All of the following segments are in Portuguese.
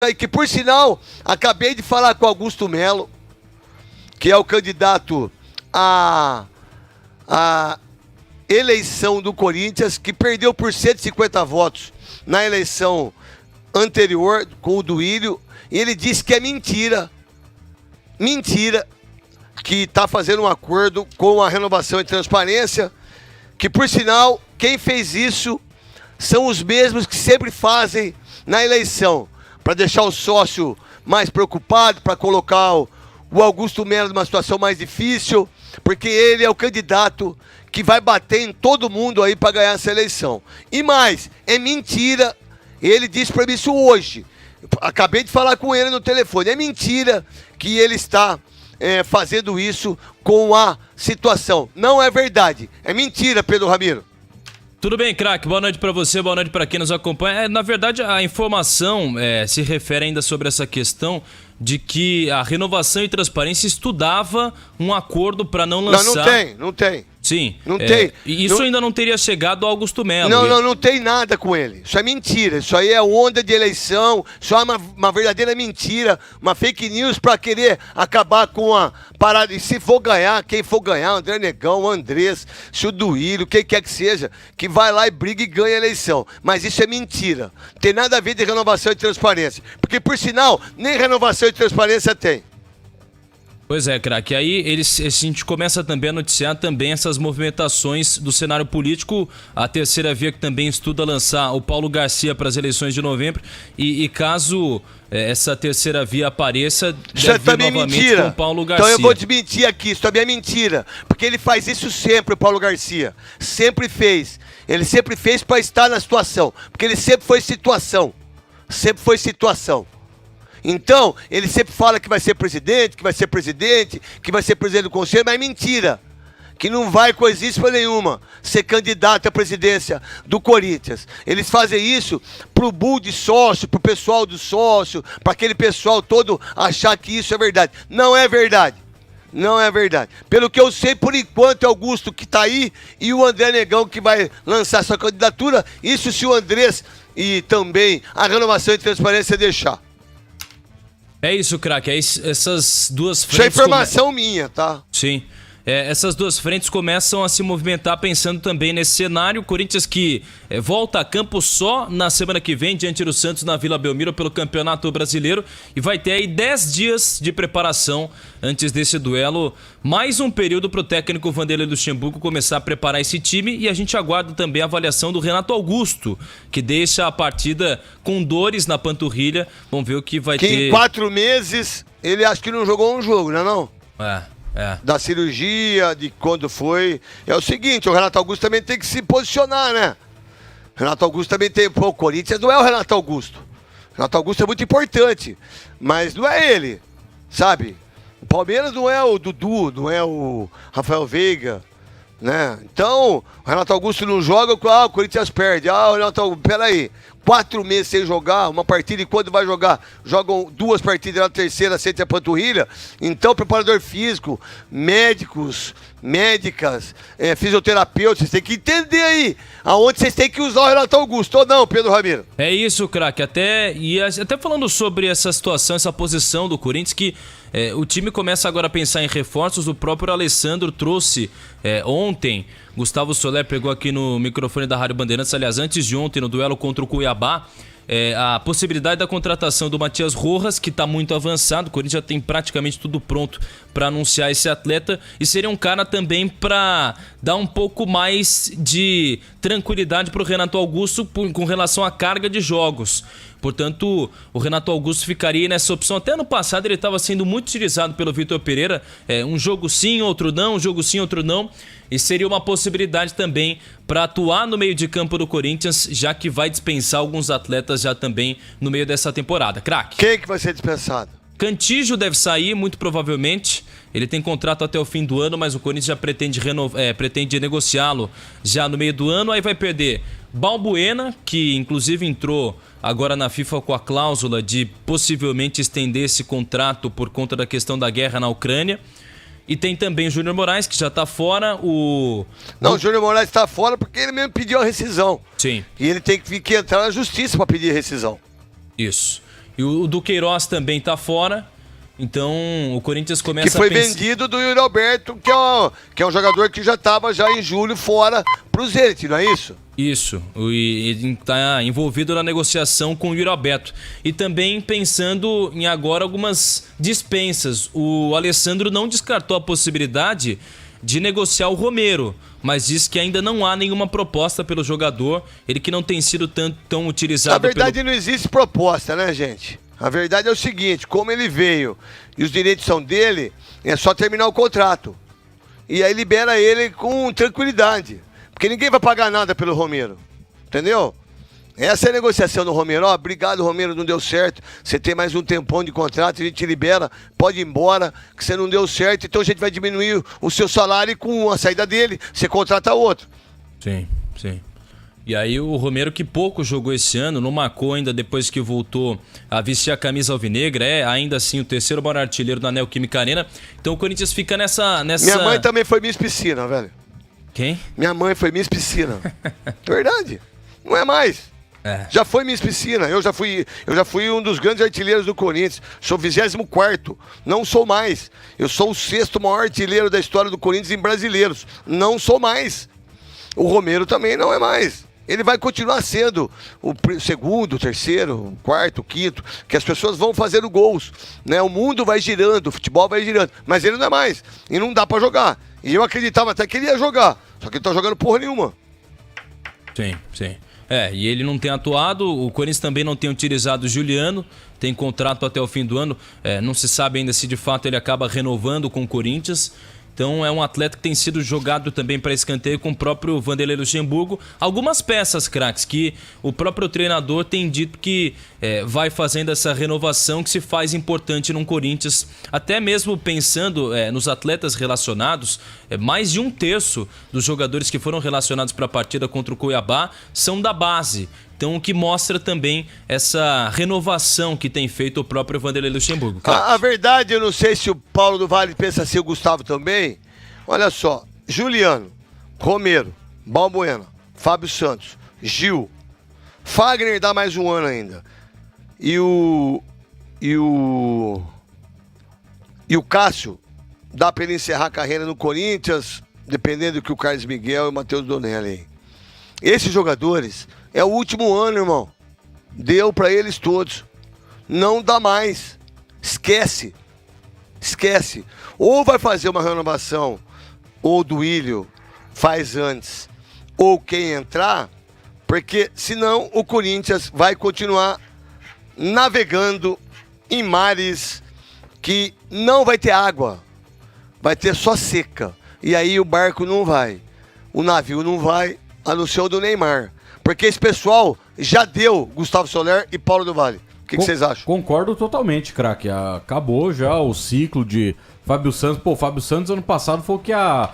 E que, por sinal, acabei de falar com Augusto Melo, que é o candidato à eleição do Corinthians, que perdeu por 150 votos na eleição anterior com o Duílio, e ele disse que é mentira, que está fazendo um acordo com a Renovação e Transparência, que, por sinal, quem fez isso são os mesmos que sempre fazem na eleição, para deixar o sócio mais preocupado, para colocar o Augusto Melo numa situação mais difícil, porque ele é o candidato que vai bater em todo mundo aí para ganhar essa eleição. E mais, é mentira, ele disse para mim isso hoje, acabei de falar com ele no telefone, é mentira que ele está fazendo isso com a situação. Não é verdade, é mentira, Pedro Ramiro. Tudo bem, craque? Boa noite pra você, boa noite pra quem nos acompanha. Na verdade, a informação se refere ainda sobre essa questão de que a Renovação e Transparência estudava um acordo para não lançar... Não tem. Sim. Não tem. E isso ainda não teria chegado ao Augusto Melo. Não tem nada com ele. Isso é mentira. Isso aí é onda de eleição. Isso é uma verdadeira mentira. Uma fake news para querer acabar com a parada. E se for ganhar, quem for ganhar, André Negão, o Andrés, se o Duílio, quem quer que seja, que vai lá e briga e ganha a eleição. Mas isso é mentira. Não tem nada a ver de Renovação e Transparência. Porque, por sinal, nem Renovação e Transparência tem. Pois é, craque. Aí a gente começa também a noticiar também essas movimentações do cenário político. A Terceira Via, que também estuda lançar o Paulo Garcia para as eleições de novembro. E caso essa Terceira Via apareça, isso é também mentira. Com o Paulo Garcia. Então eu vou desmentir aqui, isso também é mentira. Porque ele faz isso sempre, o Paulo Garcia. Sempre fez. Ele sempre fez para estar na situação. Porque ele sempre foi situação. Sempre foi situação. Então, ele sempre fala que vai ser presidente, que vai ser presidente do conselho, mas é mentira. Que não vai coisíssima nenhuma ser candidato à presidência do Corinthians. Eles fazem isso pro bull de sócio, pro pessoal do sócio, para aquele pessoal todo achar que isso é verdade. Não é verdade. Não é verdade. Pelo que eu sei, por enquanto, é Augusto que está aí e o André Negão que vai lançar sua candidatura. Isso se o Andrés e também a Renovação e Transparência deixar. É isso, craque. Essas duas frentes... Isso é informação minha, tá? Sim. Essas duas frentes começam a se movimentar pensando também nesse cenário. Corinthians que volta a campo só na semana que vem diante do Santos na Vila Belmiro pelo Campeonato Brasileiro e vai ter aí 10 dias de preparação antes desse duelo. Mais um período para o técnico Vanderlei Luxemburgo começar a preparar esse time e a gente aguarda também a avaliação do Renato Augusto, que deixa a partida com dores na panturrilha. Vamos ver o que vai ter... em 4 meses ele acho que não jogou um jogo, não é não? Da cirurgia, de quando foi. É o seguinte, o Renato Augusto também tem que se posicionar, né? O Renato Augusto também tem... Pô, o Corinthians não é o Renato Augusto. O Renato Augusto é muito importante, mas não é ele, sabe? O Palmeiras não é o Dudu, não é o Rafael Veiga, né? Então, o Renato Augusto não joga, o Corinthians perde. O Renato Augusto, peraí. 4 meses sem jogar, uma partida, e quando vai jogar, jogam 2 partidas, na terceira sente a panturrilha. Então, preparador físico, médicos, médicas, fisioterapeutas, vocês têm que entender aí aonde vocês têm que usar o Renato Augusto, ou não, Pedro Ramiro? É isso, craque. Até falando sobre essa situação, essa posição do Corinthians, que o time começa agora a pensar em reforços. O próprio Alessandro trouxe ontem, Gustavo Soler pegou aqui no microfone da Rádio Bandeirantes, aliás, antes de ontem, no duelo contra o Cuiabá, a possibilidade da contratação do Matias Rojas, que está muito avançado. O Corinthians já tem praticamente tudo pronto para anunciar esse atleta e seria um cara também para dar um pouco mais de tranquilidade para o Renato Augusto com relação à carga de jogos. Portanto, o Renato Augusto ficaria nessa opção. Até ano passado ele estava sendo muito utilizado pelo Vitor Pereira. Um jogo sim, outro não, um jogo sim, outro não. E seria uma possibilidade também para atuar no meio de campo do Corinthians, já que vai dispensar alguns atletas já também no meio dessa temporada. Craque. Quem que vai ser dispensado? Cantígio deve sair, muito provavelmente. Ele tem contrato até o fim do ano, mas o Corinthians já pretende negociá-lo já no meio do ano. Aí vai perder Balbuena, que inclusive entrou agora na FIFA com a cláusula de possivelmente estender esse contrato por conta da questão da guerra na Ucrânia. E tem também o Júnior Moraes, que já tá fora. O Júnior Moraes tá fora porque ele mesmo pediu a rescisão. Sim. E ele tem que entrar na justiça para pedir a rescisão. Isso. E o Duqueiroz também tá fora. Então o Corinthians começa a pensar... Que foi vendido do Yuri Alberto, que é um jogador que já estava já em julho fora pro Zenit, não é isso? Isso, e está envolvido na negociação com o Yuri Alberto. E também pensando em agora algumas dispensas. O Alessandro não descartou a possibilidade de negociar o Romero, mas diz que ainda não há nenhuma proposta pelo jogador, ele que não tem sido tão utilizado. Na verdade não existe proposta, né, gente? A verdade é o seguinte, como ele veio e os direitos são dele, é só terminar o contrato. E aí libera ele com tranquilidade. Porque ninguém vai pagar nada pelo Romero. Entendeu? Essa é a negociação do Romero. Ó, obrigado, Romero, não deu certo. Você tem mais um tempão de contrato, a gente libera, pode ir embora, que você não deu certo, então a gente vai diminuir o seu salário e com a saída dele, você contrata outro. Sim, sim. E aí o Romero, que pouco jogou esse ano, não marcou ainda depois que voltou a vestir a camisa alvinegra, ainda assim o terceiro maior artilheiro da Neoquímica Arena. Então o Corinthians fica nessa... Minha mãe também foi Miss Piscina, velho. Quem? Minha mãe foi Miss Piscina. Verdade. Não é mais. Já foi Miss Piscina. Eu já fui um dos grandes artilheiros do Corinthians. Sou 24º. Não sou mais. Eu sou o 6º maior artilheiro da história do Corinthians em brasileiros. Não sou mais. O Romero também não é mais. Ele vai continuar sendo o segundo, o terceiro, o quarto, o quinto, que as pessoas vão fazendo gols, né? O mundo vai girando, o futebol vai girando, mas ele não é mais, e não dá pra jogar. E eu acreditava até que ele ia jogar, só que ele tá jogando porra nenhuma. Sim, sim. E ele não tem atuado, o Corinthians também não tem utilizado o Juliano, tem contrato até o fim do ano, não se sabe ainda se de fato ele acaba renovando com o Corinthians. Então é um atleta que tem sido jogado também para escanteio com o próprio Vanderlei Luxemburgo. Algumas peças, craques, que o próprio treinador tem dito que vai fazendo essa renovação que se faz importante num Corinthians. Até mesmo pensando nos atletas relacionados, mais de 1/3 dos jogadores que foram relacionados para a partida contra o Cuiabá são da base. Então, o que mostra também essa renovação que tem feito o próprio Vanderlei Luxemburgo. A verdade, eu não sei se o Paulo do Vale pensa assim, o Gustavo também. Olha só, Juliano, Romero, Balbuena, Fábio Santos, Gil, Fagner dá mais um ano ainda. E o Cássio, dá pra ele encerrar a carreira no Corinthians, dependendo do que o Carlos Miguel e o Matheus Donelli. Esses jogadores... É o último ano, irmão. Deu pra eles todos. Não dá mais. Esquece. Esquece. Ou vai fazer uma renovação, ou do Duílio faz antes, ou quem entrar, porque senão o Corinthians vai continuar navegando em mares que não vai ter água. Vai ter só seca. E aí o barco não vai. O navio não vai, a não ser o do Neymar. Porque esse pessoal já deu Gustavo Soler e Paulo do Vale. O que vocês acham? Concordo totalmente, craque. Acabou já o ciclo de Fábio Santos. Pô, Fábio Santos ano passado foi o que ia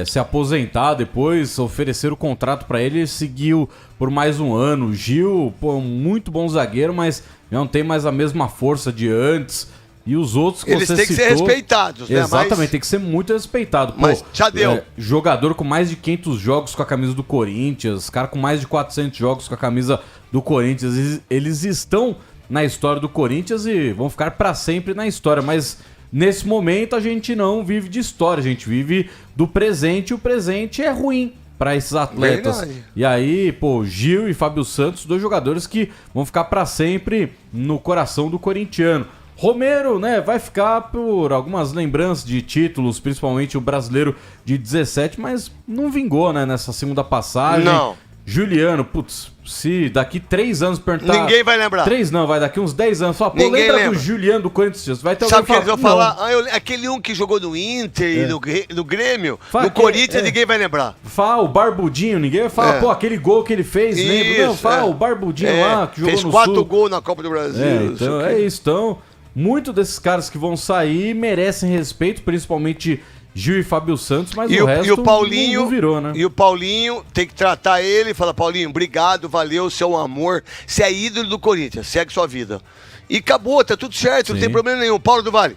se aposentar depois, ofereceram o contrato pra ele e seguiu por mais um ano. Gil, pô, muito bom zagueiro, mas não tem mais a mesma força de antes. E os outros que eles você têm que ser respeitados, né? Exatamente, tem que ser muito respeitado. Pô, mas já deu. Jogador com mais de 500 jogos com a camisa do Corinthians, cara com mais de 400 jogos com a camisa do Corinthians. Eles estão na história do Corinthians e vão ficar pra sempre na história. Mas nesse momento a gente não vive de história, a gente vive do presente e o presente é ruim para esses atletas. Verdade. E aí, pô, Gil e Fábio Santos, dois jogadores que vão ficar pra sempre no coração do corintiano. Romero, né, vai ficar por algumas lembranças de títulos, principalmente o brasileiro de 17, mas não vingou, né, nessa segunda passagem. Não. Juliano, putz, se daqui 3 anos perguntar... Ninguém vai lembrar. 3 não, vai daqui uns 10 anos. Fala, pô, ninguém lembra lembra do Juliano do Corinthians? Vai ter Sabe o que eles vão falar? Ah, aquele que jogou no Inter e no Grêmio, no Corinthians, ninguém vai lembrar. Fala, o Barbudinho, ninguém vai falar, pô, aquele gol que ele fez, lembra? Não, fala, o Barbudinho lá, que jogou no Sul. Fez 4 gols na Copa do Brasil. Então, é isso, então... Muitos desses caras que vão sair merecem respeito, principalmente Gil e Fábio Santos, mas o resto o Paulinho, não virou, né? E o Paulinho tem que tratar ele e falar, Paulinho, obrigado, valeu, seu amor. Você é ídolo do Corinthians, segue sua vida. E acabou, tá tudo certo, não tem problema nenhum. Paulo do Vale.